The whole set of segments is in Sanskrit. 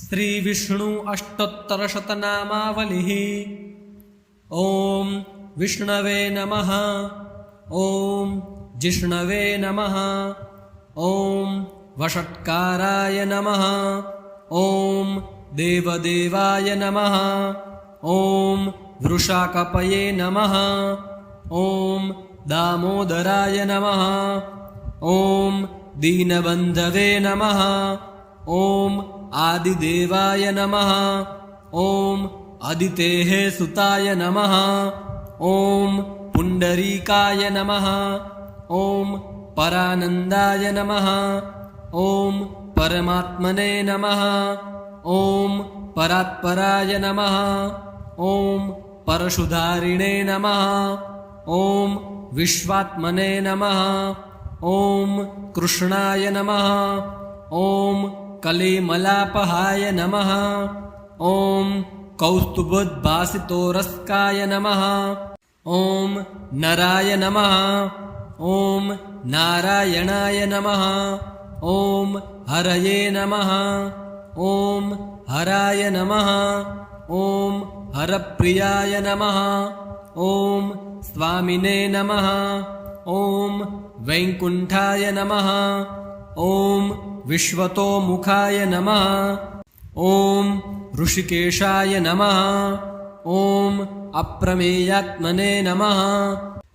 श्री विष्णु अष्टोत्तरशतनामावलिः। ओम विष्णवे नमः। ओम जिष्णवे नमः। ओम वषट्काराय नमः। ओम देवदेवाय नमः। ओम वृषाकपये नमः। ओम दामोदराय नमः। ओम दीनबन्धवे नमः। ओम आदिदेवाय नमः। ओम अदितेः सुताय नमः। ओम पुण्डरीकाय नमः। ओम परानन्दाय नमः। ओम परमात्मने नमः। ओम परात्पराय नमः। ओम परशुधारिणे नमः। ओम विश्वात्मने नमः। ओम कृष्णाय नमः। ओम कलिमलापहाय नमः। ओम कौस्तुभोद्भासितोरस्काय नमः। ओम नराय नमः। ओम नारायणाय नमः। ओम हरये नमः। ओम हराय नमः। ओम हरप्रियाय नमः। ओम स्वामिने नमः। ओम वैकुण्ठाय नमः। ओम विश्वतोमुखाय नमः। ओम ऋषिकेशाय नमः। ओम अप्रमेयात्मने नमः।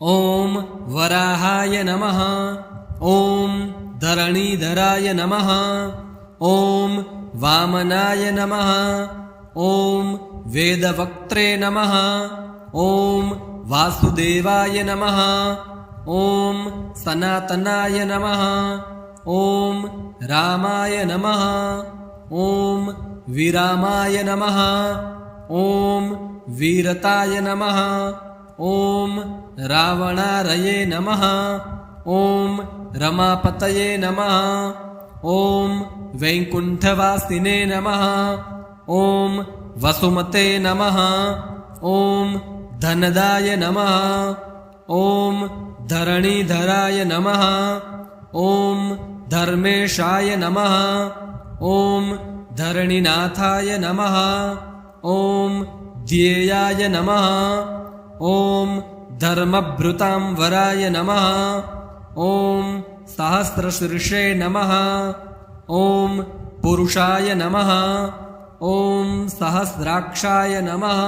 ओम वराहाय नमः। ओम धरणीधराय नमः। ओम वामनाय नमः। ओम वेदवक्त्रे नमः। ओम वासुदेवाय नमः। ओम सनातनाय नमः। ओम रामाय नमः। ओम विरामाय नमः। ओम वीरताय नमः। ओम रावणारये नमः। ओम रमापतये नमः। ओम वैकुण्ठवासिने नमः। ओम वसुमते नमः। ओम धनदाय नमः। ओम धरणीधराय नमः। ओम धर्मेशाय नमः। ओम धरणीनाथाय नमः। ओम ध्येयाय नमः। ओम धर्मभृतांवराय नमः। ओम सहस्रशीर्षे नमः। ओम पुरुषाय नमः। ओम सहस्राक्षाय नमः।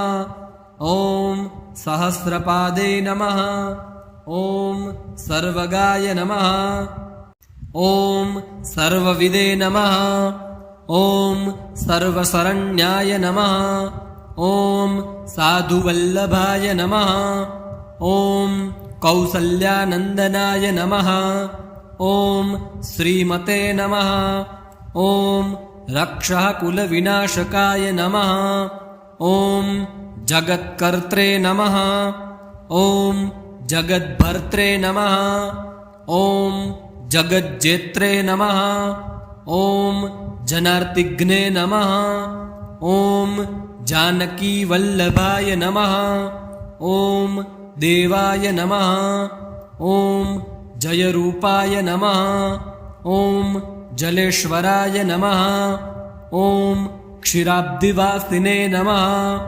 ओम सहस्रपादे नमः। ओम सर्वगाय नमः। ओम सर्वविदे नमः। ओम सर्वशरण्याय नमः। ओम साधुवल्लभाय नमः। ओम कौसल्यानन्दनाय नमः। ओम श्रीमते नमः। ओम रक्षः कुलविनाशकाय नमः। ओम जगत्कर्त्रे नमः। ओम जगद्भर्त्रे नमः। ओम जगज्जेत्रे नमः। ओम जनार्तिघ्ने नमः। ओम जानकीवल्लभाय नमः। ओम देवाय नमः। ओम जयरूपाय नमः। ओम जलेश्वराय नमः। ओम क्षीराब्धिवासिने नमः।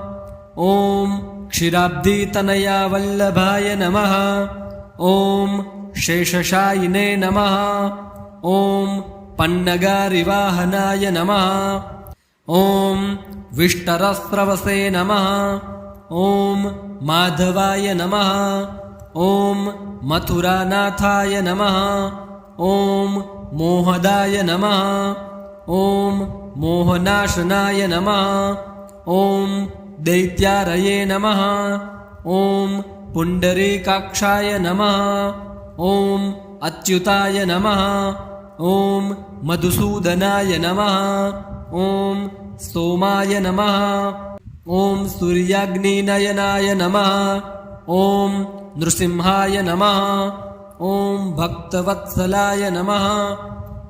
ओम क्षीराब्धितनयावल्लभाय नमः। ओम शेषशायिने नमः। ओम पन्नगारिवाहनाय नमः। ओम विष्टरस्रवसे नमः। ओम माधवाय नमः। ओम मथुरानाथाय नमः। ओम मोहदाय नमः। ओम मोहनाशनाय नमः। ओम दैत्यारये नमः। ओम पुण्डरीकाक्षाय नमः। ओम अच्युताय नमः। ओम मधुसूदनाय नमः। ओम सोमाय नमः। ओम सूर्याग्निनयनाय नमः। ओम नृसिंहाय नमः। ओम भक्तवत्सलाय नमः।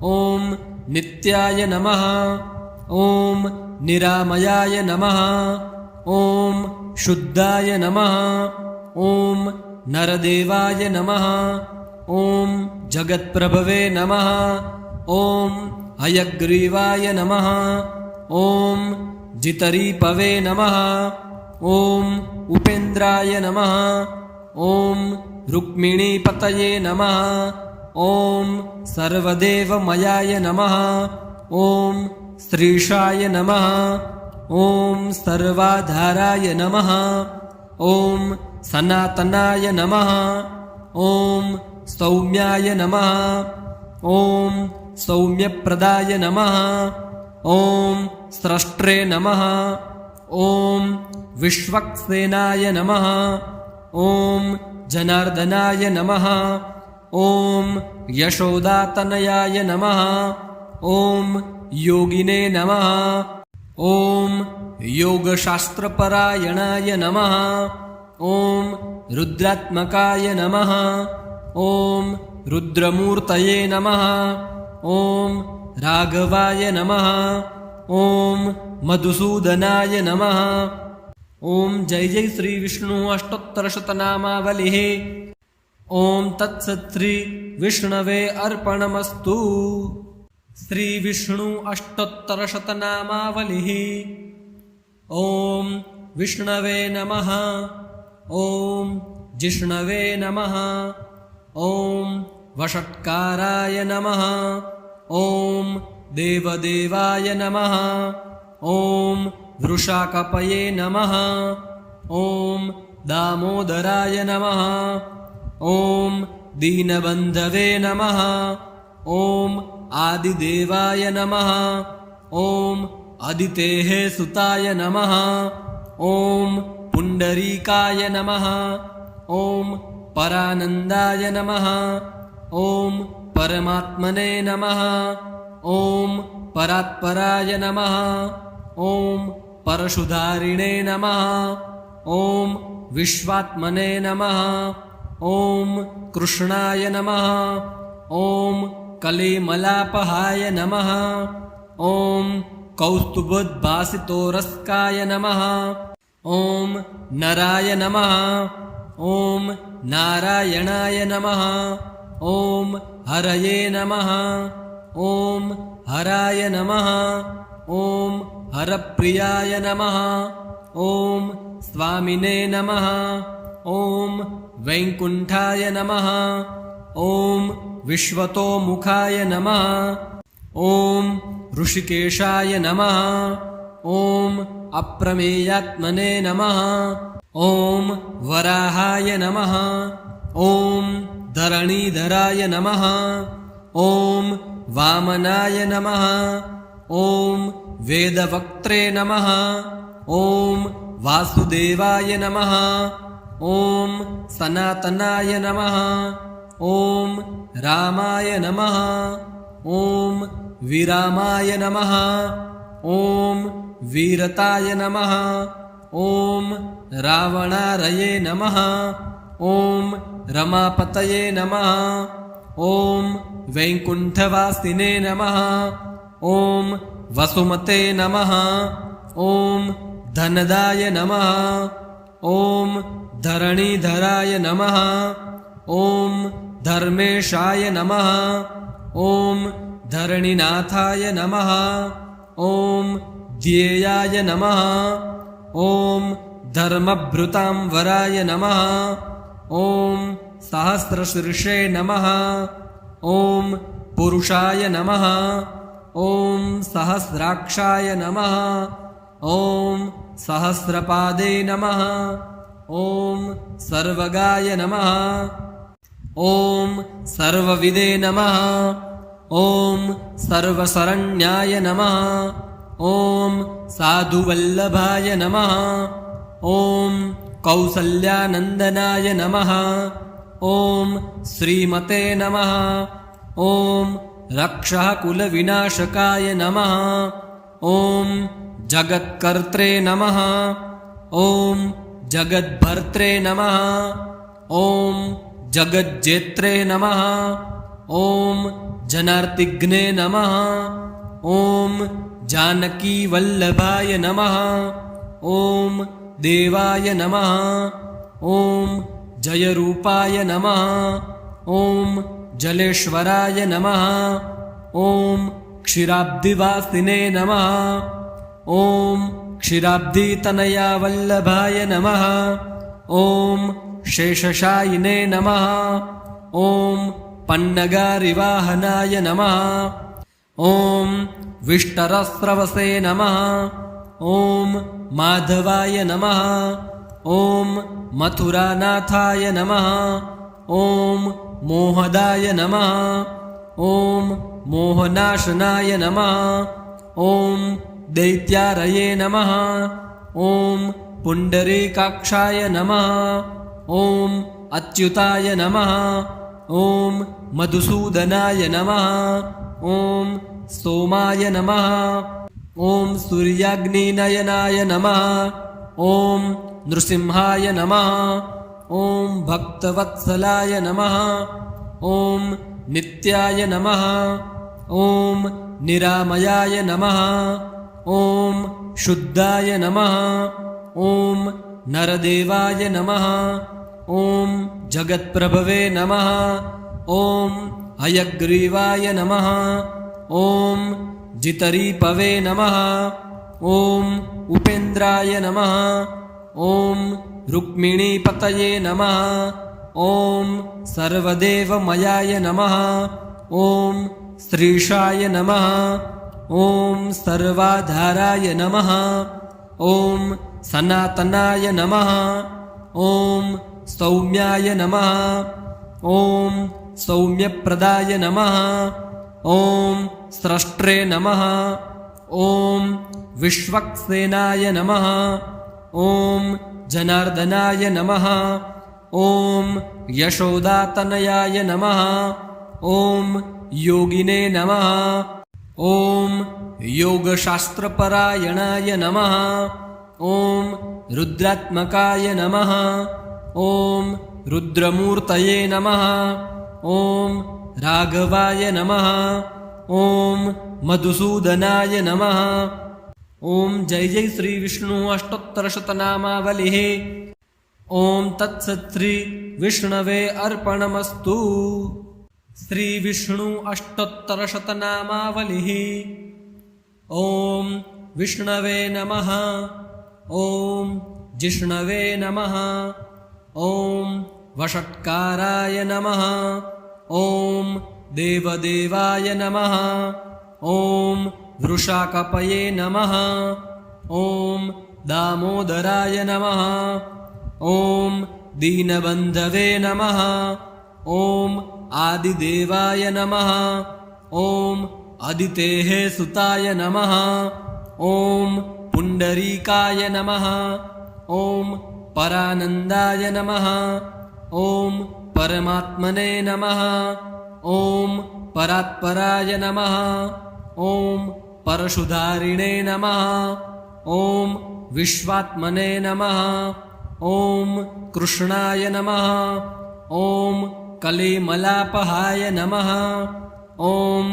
ओम नित्याय नमः। ओम निरामयाय नमः। ओम शुद्धाय नमः। ओम नरदेवाय नमः। ओम जगत्प्रभवे नमः। ओम हयग्रीवाय नमः। ॐ जितरीपवे नमः। ॐ उपेन्द्राय नमः। ॐ रुक्मिणीपतये नमः। ॐ सर्वदेवमयाय नमः। ॐ श्रीशाय नमः। ॐ सर्वाधाराय नमः। ॐ सनातनाय नमः। ॐ सौम्याय नमः। ॐ सौम्यप्रदाय नमः। ॐ स्रष्ट्रे नमः। ॐ विश्वक्सेनाय नमः। ॐ जनार्दनाय नमः। ॐ यशोदातनयाय नमः। ॐ योगिने नमः। ॐ योगशास्त्रपरायणाय नमः। ॐ रुद्रात्मकाय नमः। ॐ रुद्रमूर्तये नमः। ॐ राघवाय नमः। ॐ मधुसूदनाय नमः। ॐ जय जय श्री विष्णु अष्टोत्तरशतनामावलिः। ॐ तत्सत् श्री विष्णवे अर्पणमस्तु। श्री विष्णु अष्टोत्तरशतनामावलिः। ॐ विष्णवे नमः। ॐ जिष्णवे नमः। ॐ वषट्काराय नमः। ॐ देवदेवाय नमः। ॐ वृषाकपये नमः। ॐ दामोदराय नमः। ॐ दीनबन्धवे नमः। ॐ आदिदेवाय नमः। ॐ अदितेः सुताय नमः। ॐ पुण्डरीकाय नमः। ॐ परानन्दाय नमः। ॐ परमात्मने नमः। ॐ परात्पराय नमः। ॐ परशुधारिणे नमः। ॐ विश्वात्मने नमः। ॐ कृष्णाय नमः। ॐ कलिमलापहाय नमः। ॐ कौस्तुभोद्भासितोरस्काय नमः। ॐ नराय नमः। ॐ नारायणाय नमः। ॐ हरये नमः। ॐ हराय नमः। ॐ हरप्रियाय नमः। ॐ स्वामिने नमः। ॐ वैकुण्ठाय नमः। ॐ विश्वतोमुखाय नमः। ॐ ऋषिकेशाय नमः। ॐ अप्रमेयात्मने नमः। ॐ वराहाय नमः। ॐ धरणीधराय नमः। ॐ वामनाय नमः। ॐ वेदवक्त्रे नमः। ॐ वासुदेवाय नमः। ॐ सनातनाय नमः। ॐ रामाय नमः। ॐ विरामाय नमः। ॐ वीरताय नमः। ॐ रावणारये नमः। ॐ रमापतये नमः। ॐ वैकुण्ठवासिने नमः। ॐ वसुमते नमः। ॐ धनदाय नमः। ॐ धरणीधराय नमः। ॐ धर्मेशाय नमः। ॐ धरणिनाथाय नमः। ॐ ध्येयाय नमः। ॐ धर्मभृतांवराय नमः। ॐ सहस्रशीर्षे नमः। ॐ पुरुषाय नमः। ॐ सहस्राक्षाय नमः। ॐ सहस्रपादे नमः। ॐ सर्वगाय नमः। ॐ सर्वविदे नमः। ॐ सर्वशरण्याय नमः। ॐ साधुवल्लभाय नमः। ॐ कौसल्यानन्दनाय नमः। ॐ श्रीमते नमः। ॐ रक्षः कुलविनाशकाय नमः। ॐ जगत्कर्त्रे नमः। ॐ जगद्भर्त्रे नमः। ॐ जगज्जेत्रे नमः। ॐ जनार्तिघ्ने नमः। ॐ जानकीवल्लभाय नमः। ॐ देवाय नमः। ॐ जयरूपाय नमः। ॐ जलेश्वराय नमः। ॐ क्षीराब्धिवासिने नमः। ॐ क्षीराब्धितनया वल्लभाय नमः। ॐ शेषशायिने नमः। ॐ पन्नगारिवाहनाय नमः। ॐ विष्टरस्रवसे नमः। ॐ माधवाय नमः। ॐ मथुरानाथाय नमः। ॐ मोहदाय नमः। ॐ मोहनाशनाय नमः। ॐ दैत्यारये नमः। ॐ पुण्डरीकाक्षाय नमः। ॐ अच्युताय नमः। ॐ मधुसूदनाय नमः। ॐ सोमाय नमः। ॐ सूर्याग्निनयनाय नमः। ॐ नृसिंहाय नमः। ॐ भक्तवत्सलाय नमः। ॐ नित्याय नमः। ॐ निरामयाय नमः। ॐ शुद्धाय नमः। ॐ नरदेवाय नमः। ॐ जगत्प्रभवे नमः। ॐ हयग्रीवाय नमः। ॐ जितरीपवे नमः। ॐ उपेन्द्राय नमः। ॐ रुक्मिणीपतये नमः। ॐ सर्वदेवमयाय नमः। ॐ श्रीशाय नमः। ॐ सर्वाधाराय नमः। ॐ सनातनाय नमः। ॐ सौम्याय नमः। ॐ सौम्यप्रदाय नमः। ॐ स्रष्ट्रे नमः। ॐ विश्वक्सेनाय नमः। ॐ जनार्दनाय नमः। ॐ यशोदातनयाय नमः। ॐ योगिने नमः। ॐ योगशास्त्रपरायणाय नमः। ॐ रुद्रात्मकाय नमः। ॐ रुद्रमूर्तये नमः। ॐ राघवाय नमः। ॐ मधुसूदनाय नमः। ॐ जय जय श्री विष्णु अष्टोत्तरशतनामावलिः। ॐ तत्सत् श्री विष्णवे अर्पणमस्तु। श्री विष्णु अष्टोत्तरशतनामावलिः। ॐ विष्णवे नमः। ॐ जिष्णवे नमः। ॐ वषट्काराय नमः। ॐ देवदेवाय नमः। ॐ वृषाकपये नमः। ॐ दामोदराय नमः। ॐ दीनबन्धवे नमः। ॐ आदिदेवाय नमः। ॐ अदितेः सुताय नमः। ॐ पुण्डरीकाय नमः। ॐ परानन्दाय नमः। ॐ परमात्मने नमः। ॐ परात्पराय नमः। ॐ परशुधारिणे नमः। ॐ विश्वात्मने नमः। ॐ कृष्णाय नमः। ॐ कलिमलापहाय नमः। ॐ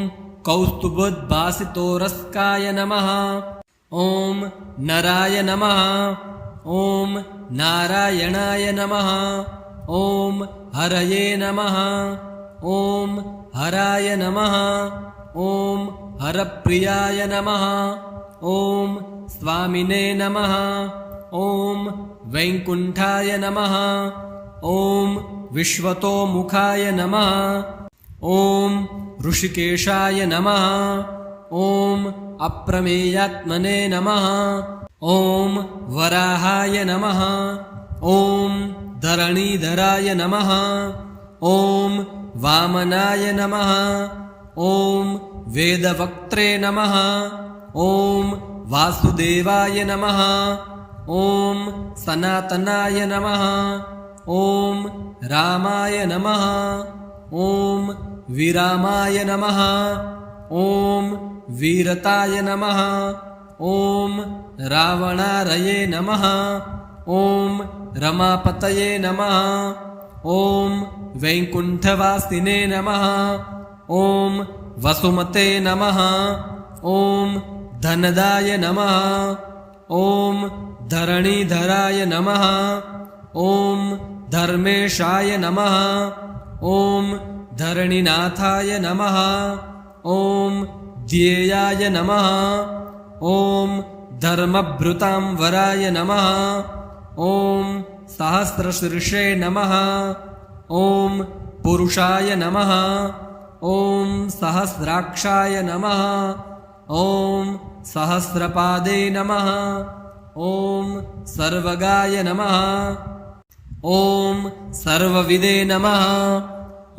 कौस्तुभोद्भासितोरस्काय नमः। ॐ नराय नमः। ॐ नारायणाय नमः। ॐ हरये नमः। ॐ हराय नमः। ॐ हरप्रियाय नमः। ॐ स्वामिने नमः। ॐ वैकुण्ठाय नमः। ॐ विश्वतोमुखाय नमः। ॐ ऋषिकेशाय नमः। ॐ अप्रमेयात्मने नमः। ॐ वराहाय नमः। ॐ धरणीधराय नमः। ॐ वामनाय नमः। ॐ वेदवक्त्रे नमः। ॐ वासुदेवाय नमः। ॐ सनातनाय नमः। ॐ रामाय नमः। ॐ विरामाय नमः। ॐ वीरताय नमः। ॐ रावणारये नमः। ॐ रमापतये नमः। ॐ वैकुण्ठवासिने नमः। ॐ वसुमते नमः। ॐ धनदाय नमः। ॐ धरणीधराय नमः। ॐ धर्मेशाय नमः। ॐ धरणीनाथाय नमः। ॐ ध्येयाय नमः। ॐ धर्मभृतां वराय नमः। ॐ सहस्रशीर्षे नमः। ॐ पुरुषाय नमः। ॐ सहस्राक्षाय नमः। ॐ सहस्रपादे नमः। ॐ सर्वगाय नमः। ॐ सर्वविदे नमः।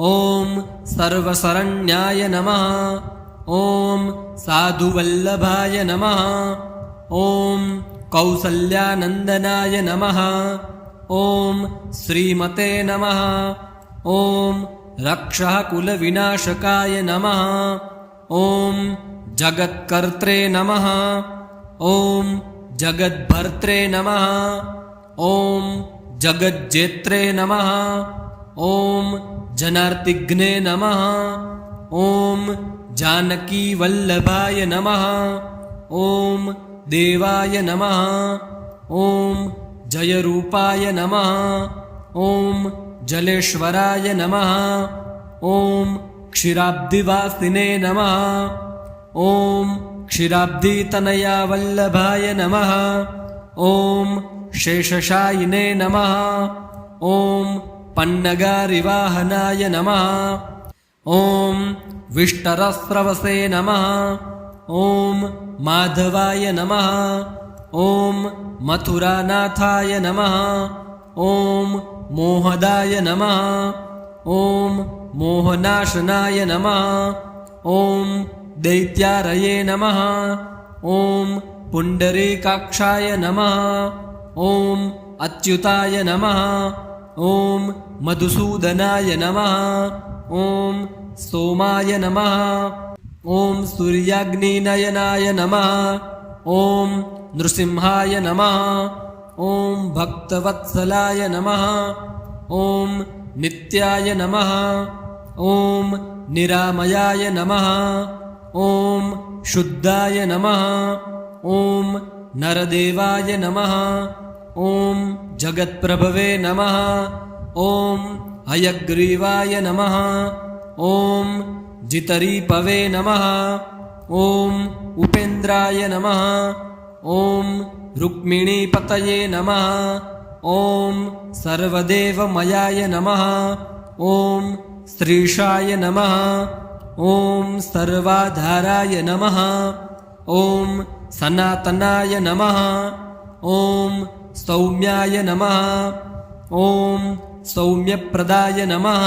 ॐ सर्वशरण्याय नमः। ॐ साधुवल्लभाय नमः। ॐ कौसल्यानन्दनाय नमः। ॐ श्रीमते नमः। ॐ रक्षः कुलविनाशकाय नमः। ॐ जगत्कर्त्रे नमः। ॐ जगद्भर्त्रे नमः। ॐ जगज्जेत्रे नमः। ॐ जनार्तिघ्ने नमः। ॐ जानकीवल्लभाय नमः। ॐ देवाय नमः। ॐ जयरूपाय नमः। ॐ जलेश्वराय नमः। ॐ क्षीराब्धिवासिने नमः। ॐ क्षीराब्धितनयावल्लभाय नमः। ॐ शेषशायिने नमः। ॐ पन्नगारिवाहनाय नमः। ॐ विष्टरस्रवसे नमः। ॐ माधवाय नमः। ॐ मथुरानाथाय नमः। ॐ मोहदाय नमः। ॐ मोहनाशनाय नमः। ॐ दैत्यारये नमः। ॐ पुण्डरीकाक्षाय नमः। ॐ अच्युताय नमः। ॐ मधुसूदनाय नमः। ॐ सोमाय नमः। ॐ सूर्याग्निनयनाय नमः। ॐ नृसिंहाय नमः। ॐ भक्तवत्सलाय नमः। ॐ नित्याय नमः। ॐ निरामयाय नमः। ॐ शुद्धाय नमः। ॐ नरदेवाय नमः। ॐ जगत्प्रभवे नमः। ॐ हयग्रीवाय नमः। ॐ जितरीपवे नमः। ॐ उपेन्द्राय नमः। ॐ रुक्मिणीपतये नमः। ॐ सर्वदेवमयाय नमः। ॐ श्रीशाय नमः। ॐ सर्वाधाराय नमः। ॐ सनातनाय नमः। ॐ सौम्याय नमः। ॐ सौम्यप्रदाय नमः।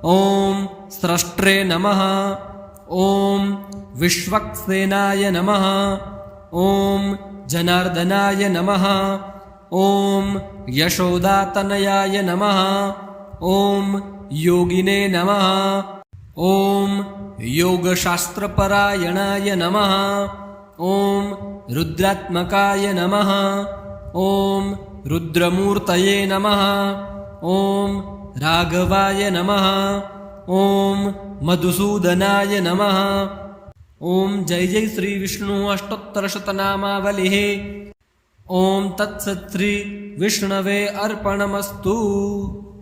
ॐ स्रष्ट्रे नमः। ॐ विश्वक्सेनाय नमः। ॐ जनार्दनाय नमः। ॐ यशोदातनयाय नमः। ॐ योगिने नमः। ॐ योगशास्त्रपरायणाय नमः। ॐ रुद्रात्मकाय नमः। ॐ रुद्रमूर्तये नमः। ॐ राघवाय नमः। ॐ मधुसूदनाय नमः। ॐ जय जय श्री विष्णु अष्टोत्तरशतनामावलिः। ॐ तत्सत् श्री विष्णवे अर्पणमस्तु।